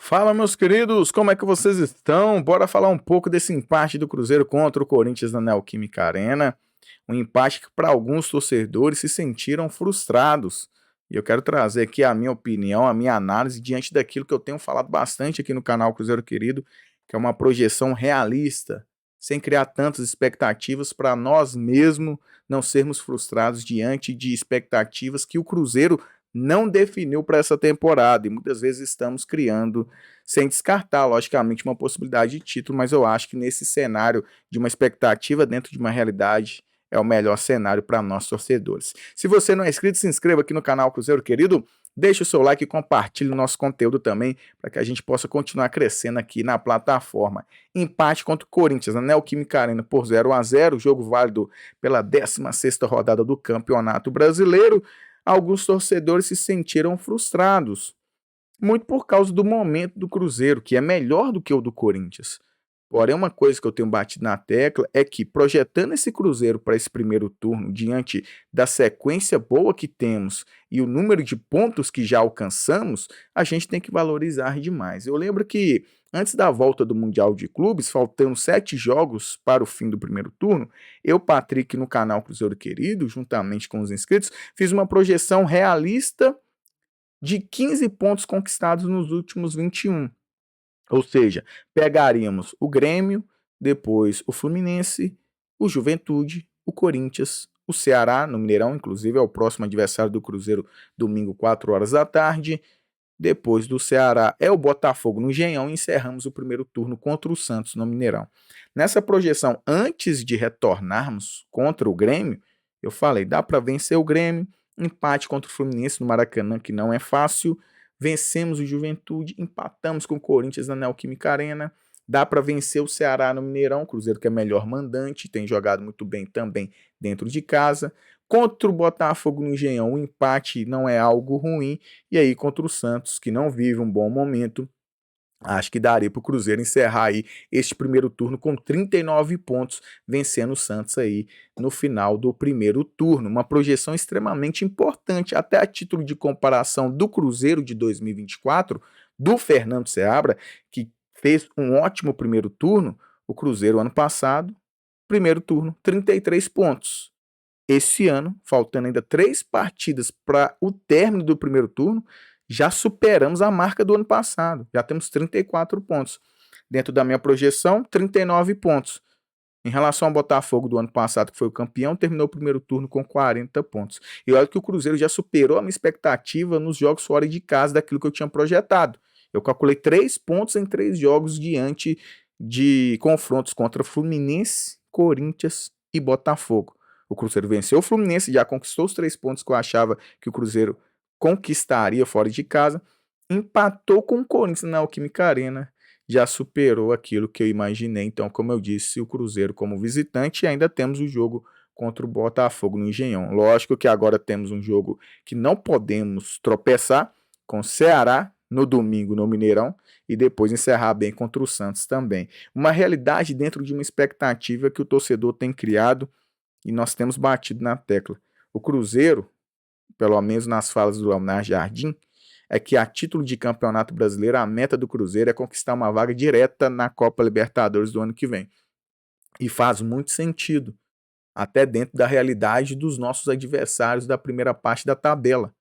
Fala, meus queridos, como é que vocês estão? Bora falar um pouco desse empate do Cruzeiro contra o Corinthians na Neoquímica Arena. Um empate que para alguns torcedores se sentiram frustrados. E eu quero trazer aqui a minha opinião, a minha análise diante daquilo que eu tenho falado bastante aqui no canal Cruzeiro Querido, que é uma projeção realista, sem criar tantas expectativas para nós mesmos não sermos frustrados diante de expectativas que o Cruzeiro não definiu para essa temporada e muitas vezes estamos criando, sem descartar, logicamente, uma possibilidade de título, mas eu acho que nesse cenário de uma expectativa dentro de uma realidade é o melhor cenário para nós torcedores. Se você não é inscrito, se inscreva aqui no canal Cruzeiro Querido, deixe o seu like e compartilhe o nosso conteúdo também, para que a gente possa continuar crescendo aqui na plataforma. Empate contra o Corinthians na Neoquímica Arena por 0-0, jogo válido pela 16ª rodada do Campeonato Brasileiro. Alguns torcedores se sentiram frustrados, muito por causa do momento do Cruzeiro, que é melhor do que o do Corinthians. Porém, uma coisa que eu tenho batido na tecla é que, projetando esse Cruzeiro para esse primeiro turno, diante da sequência boa que temos e o número de pontos que já alcançamos, a gente tem que valorizar demais. Eu lembro que, antes da volta do Mundial de Clubes, faltando 7 jogos para o fim do primeiro turno, eu, Patrick, no canal Cruzeiro Querido, juntamente com os inscritos, fiz uma projeção realista de 15 pontos conquistados nos últimos 21. Ou seja, pegaríamos o Grêmio, depois o Fluminense, o Juventude, o Corinthians, o Ceará, no Mineirão, inclusive é o próximo adversário do Cruzeiro, domingo, 4 horas da tarde. Depois do Ceará é o Botafogo no Engenhão e encerramos o primeiro turno contra o Santos no Mineirão. Nessa projeção, antes de retornarmos contra o Grêmio, eu falei, dá para vencer o Grêmio, empate contra o Fluminense no Maracanã, que não é fácil, vencemos o Juventude, empatamos com o Corinthians na Neoquímica Arena, dá para vencer o Ceará no Mineirão, o Cruzeiro que é melhor mandante, tem jogado muito bem também dentro de casa. Contra o Botafogo no Engenhão, o empate não é algo ruim, e aí contra o Santos, que não vive um bom momento, acho que daria para o Cruzeiro encerrar aí este primeiro turno com 39 pontos, vencendo o Santos aí no final do primeiro turno. Uma projeção extremamente importante, até a título de comparação do Cruzeiro de 2024, do Fernando Seabra, que fez um ótimo primeiro turno. O Cruzeiro ano passado, primeiro turno, 33 pontos. Esse ano, faltando ainda 3 partidas para o término do primeiro turno, já superamos a marca do ano passado. Já temos 34 pontos. Dentro da minha projeção, 39 pontos. Em relação ao Botafogo do ano passado, que foi o campeão, terminou o primeiro turno com 40 pontos. E olha que o Cruzeiro já superou a minha expectativa nos jogos fora de casa daquilo que eu tinha projetado. Eu calculei 3 pontos em 3 jogos diante de confrontos contra Fluminense, Corinthians e Botafogo. O Cruzeiro venceu o Fluminense, já conquistou os 3 pontos que eu achava que o Cruzeiro conquistaria fora de casa, empatou com o Corinthians na Neoquímica Arena, já superou aquilo que eu imaginei. Então, como eu disse, o Cruzeiro como visitante, e ainda temos o jogo contra o Botafogo no Engenhão. Lógico que agora temos um jogo que não podemos tropeçar, com o Ceará no domingo no Mineirão, e depois encerrar bem contra o Santos também. Uma realidade dentro de uma expectativa que o torcedor tem criado e nós temos batido na tecla. O Cruzeiro, pelo menos nas falas do Leonardo Jardim, é que a título de campeonato brasileiro, a meta do Cruzeiro é conquistar uma vaga direta na Copa Libertadores do ano que vem. E faz muito sentido, até dentro da realidade dos nossos adversários da primeira parte da tabela.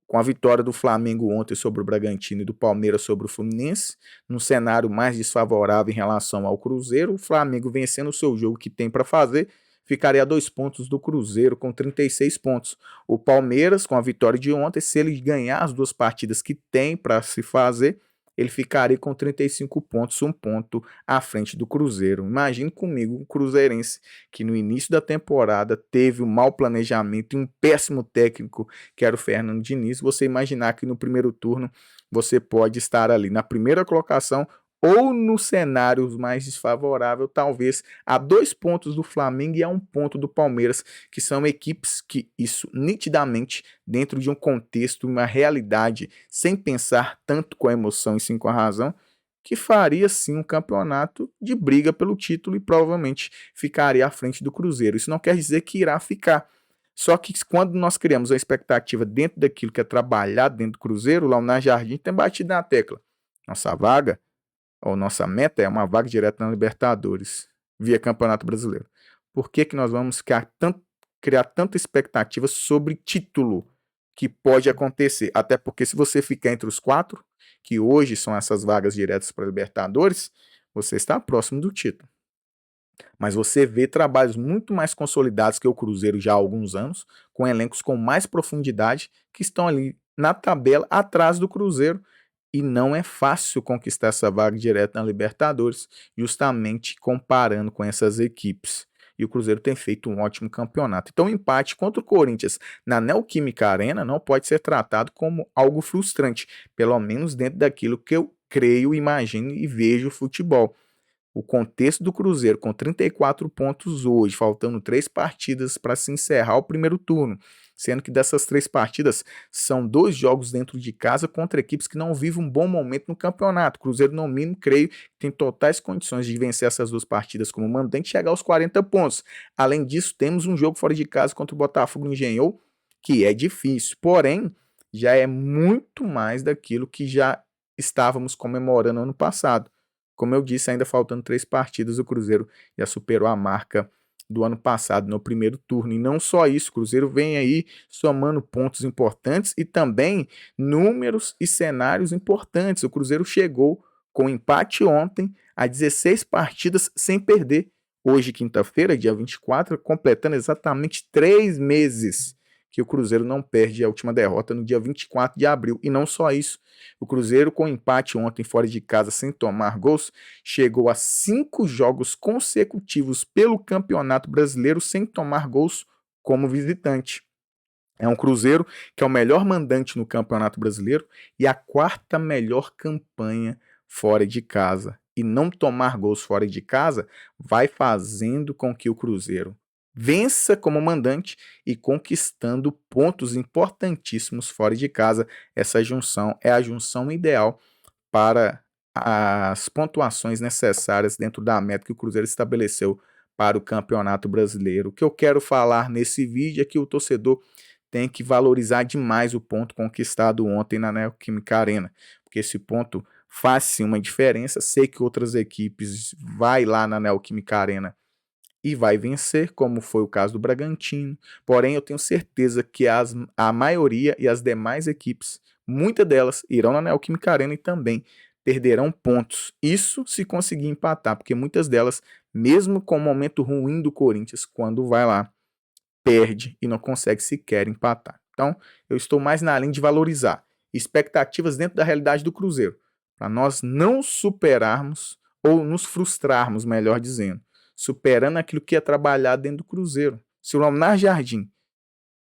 Com a vitória do Flamengo ontem sobre o Bragantino e do Palmeiras sobre o Fluminense, num cenário mais desfavorável em relação ao Cruzeiro, o Flamengo vencendo o seu jogo que tem para fazer, ficaria a 2 pontos do Cruzeiro com 36 pontos. O Palmeiras, com a vitória de ontem, se ele ganhar as 2 partidas que tem para se fazer, ele ficaria com 35 pontos, 1 ponto à frente do Cruzeiro. Imagine comigo um cruzeirense que no início da temporada teve um mau planejamento e um péssimo técnico, que era o Fernando Diniz. Você imaginar que no primeiro turno você pode estar ali na primeira colocação ou no cenário mais desfavorável, talvez a 2 pontos do Flamengo e a 1 ponto do Palmeiras, que são equipes que isso nitidamente, dentro de um contexto, uma realidade, sem pensar tanto com a emoção e sim com a razão, que faria sim um campeonato de briga pelo título e provavelmente ficaria à frente do Cruzeiro. Isso não quer dizer que irá ficar. Só que quando nós criamos a expectativa dentro daquilo que é trabalhado dentro do Cruzeiro, lá o Leonardo Jardim tem batido na tecla. Nossa vaga, ou nossa meta é uma vaga direta na Libertadores, via Campeonato Brasileiro. Por que que nós vamos criar tanta expectativa sobre título que pode acontecer? Até porque se você ficar entre os 4, que hoje são essas vagas diretas para Libertadores, você está próximo do título. Mas você vê trabalhos muito mais consolidados que o Cruzeiro já há alguns anos, com elencos com mais profundidade, que estão ali na tabela atrás do Cruzeiro, e não é fácil conquistar essa vaga direta na Libertadores, justamente comparando com essas equipes. E o Cruzeiro tem feito um ótimo campeonato. Então, o empate contra o Corinthians na Neoquímica Arena não pode ser tratado como algo frustrante, pelo menos dentro daquilo que eu creio, imagino e vejo o futebol. O contexto do Cruzeiro com 34 pontos hoje, faltando 3 partidas para se encerrar o primeiro turno, sendo que dessas 3 partidas são 2 jogos dentro de casa contra equipes que não vivem um bom momento no campeonato. O Cruzeiro, no mínimo, creio, tem totais condições de vencer essas 2 partidas como mandante e chegar aos 40 pontos. Além disso, temos um jogo fora de casa contra o Botafogo no Engenhão, que é difícil, porém, já é muito mais daquilo que já estávamos comemorando ano passado. Como eu disse, ainda faltando 3 partidas, o Cruzeiro já superou a marca do ano passado no primeiro turno. E não só isso, o Cruzeiro vem aí somando pontos importantes e também números e cenários importantes. O Cruzeiro chegou com empate ontem a 16 partidas sem perder. Hoje, quinta-feira, dia 24, completando exatamente 3 meses que o Cruzeiro não perde a última derrota no dia 24 de abril. E não só isso, o Cruzeiro, com empate ontem fora de casa sem tomar gols, chegou a 5 jogos consecutivos pelo Campeonato Brasileiro sem tomar gols como visitante. É um Cruzeiro que é o melhor mandante no Campeonato Brasileiro e a 4ª melhor campanha fora de casa. E não tomar gols fora de casa vai fazendo com que o Cruzeiro vença como mandante e conquistando pontos importantíssimos fora de casa. Essa junção é a junção ideal para as pontuações necessárias dentro da meta que o Cruzeiro estabeleceu para o Campeonato Brasileiro. O que eu quero falar nesse vídeo é que o torcedor tem que valorizar demais o ponto conquistado ontem na Neoquímica Arena, porque esse ponto faz sim uma diferença. Sei que outras equipes vai lá na Neoquímica Arena e vai vencer, como foi o caso do Bragantino. Porém, eu tenho certeza que a maioria e as demais equipes, muitas delas, irão na Neoquímica Arena e também perderão pontos. Isso se conseguir empatar, porque muitas delas, mesmo com o momento ruim do Corinthians, quando vai lá, perde e não consegue sequer empatar. Então, eu estou mais na linha de valorizar expectativas dentro da realidade do Cruzeiro, para nós não superarmos ou nos frustrarmos, melhor dizendo, superando aquilo que é trabalhado dentro do Cruzeiro. Se o Leonardo Jardim,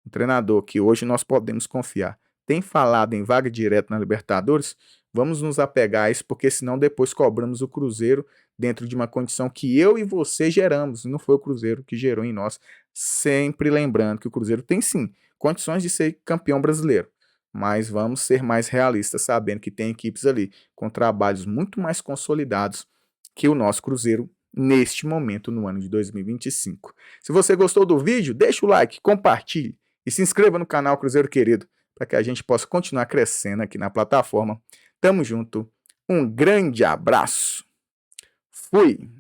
o treinador que hoje nós podemos confiar, tem falado em vaga direta na Libertadores, vamos nos apegar a isso, porque senão depois cobramos o Cruzeiro dentro de uma condição que eu e você geramos, não foi o Cruzeiro que gerou em nós. Sempre lembrando que o Cruzeiro tem sim condições de ser campeão brasileiro, mas vamos ser mais realistas, sabendo que tem equipes ali com trabalhos muito mais consolidados que o nosso Cruzeiro neste momento no ano de 2025. Se você gostou do vídeo, deixa o like, compartilhe e se inscreva no canal Cruzeiro Querido para que a gente possa continuar crescendo aqui na plataforma. Tamo junto, um grande abraço, fui!